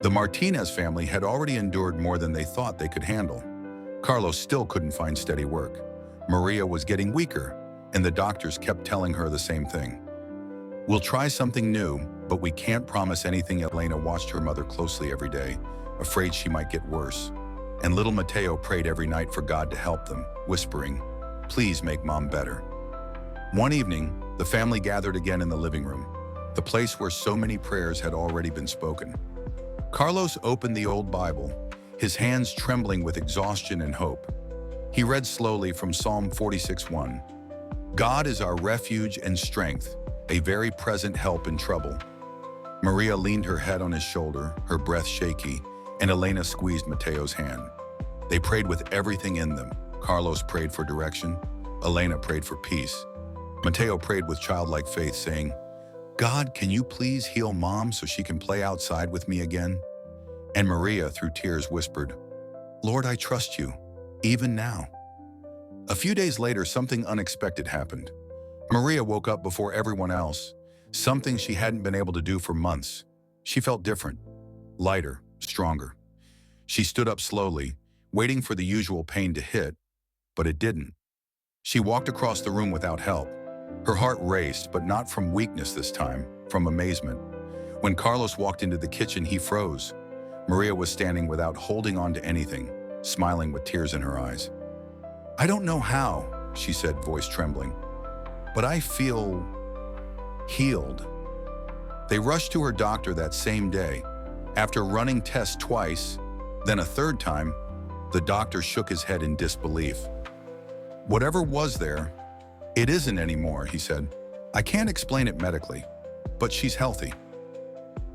The Martinez family had already endured more than they thought they could handle. Carlos still couldn't find steady work. Maria was getting weaker, and the doctors kept telling her the same thing. "We'll try something new, but we can't promise anything." Elena watched her mother closely every day, afraid she might get worse. And little Mateo prayed every night for God to help them, whispering, "Please make Mom better." One evening, the family gathered again in the living room, the place where so many prayers had already been spoken. Carlos opened the old Bible, his hands trembling with exhaustion and hope. He read slowly from Psalm 46:1. "God is our refuge and strength, a very present help in trouble." Maria leaned her head on his shoulder, her breath shaky, and Elena squeezed Mateo's hand. They prayed with everything in them. Carlos prayed for direction. Elena prayed for peace. Mateo prayed with childlike faith, saying, "God, can you please heal Mom so she can play outside with me again?" And Maria, through tears, whispered, "Lord, I trust you, even now." A few days later, something unexpected happened. Maria woke up before everyone else, something she hadn't been able to do for months. She felt different, lighter, stronger. She stood up slowly, waiting for the usual pain to hit, but it didn't. She walked across the room without help. Her heart raced, but not from weakness this time, from amazement. When Carlos walked into the kitchen, he froze. Maria was standing without holding on to anything, smiling with tears in her eyes. "I don't know how," she said, voice trembling, "but I feel healed." They rushed to her doctor that same day. After running tests twice, then a third time, the doctor shook his head in disbelief. "Whatever was there, it isn't anymore," he said. "I can't explain it medically, but she's healthy."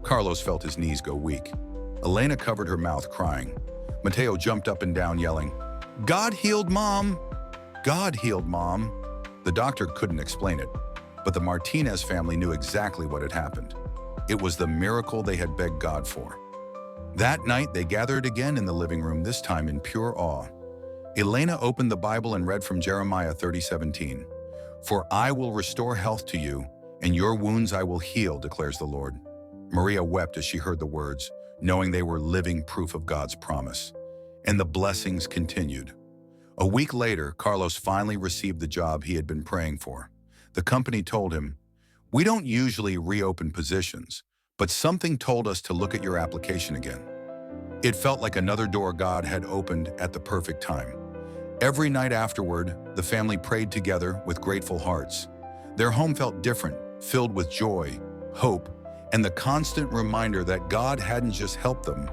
Carlos felt his knees go weak. Elena covered her mouth, crying. Mateo jumped up and down, yelling, "God healed Mom! God healed Mom!" The doctor couldn't explain it, but the Martinez family knew exactly what had happened. It was the miracle they had begged God for. That night, they gathered again in the living room, this time in pure awe. Elena opened the Bible and read from Jeremiah 30:17. "For I will restore health to you, and your wounds I will heal, declares the Lord." Maria wept as she heard the words, knowing they were living proof of God's promise. And the blessings continued. A week later, Carlos finally received the job he had been praying for. The company told him, "We don't usually reopen positions, but something told us to look at your application again." It felt like another door God had opened at the perfect time. Every night afterward, the family prayed together with grateful hearts. Their home felt different, filled with joy, hope, and the constant reminder that God hadn't just helped them,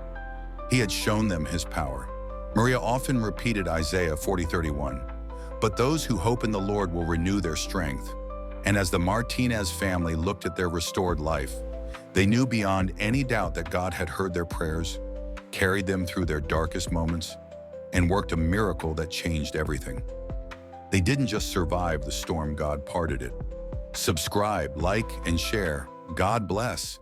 He had shown them His power. Maria often repeated Isaiah 40:31, "But those who hope in the Lord will renew their strength." And as the Martinez family looked at their restored life, they knew beyond any doubt that God had heard their prayers, carried them through their darkest moments, and worked a miracle that changed everything. They didn't just survive the storm, God parted it. Subscribe, like, and share. God bless.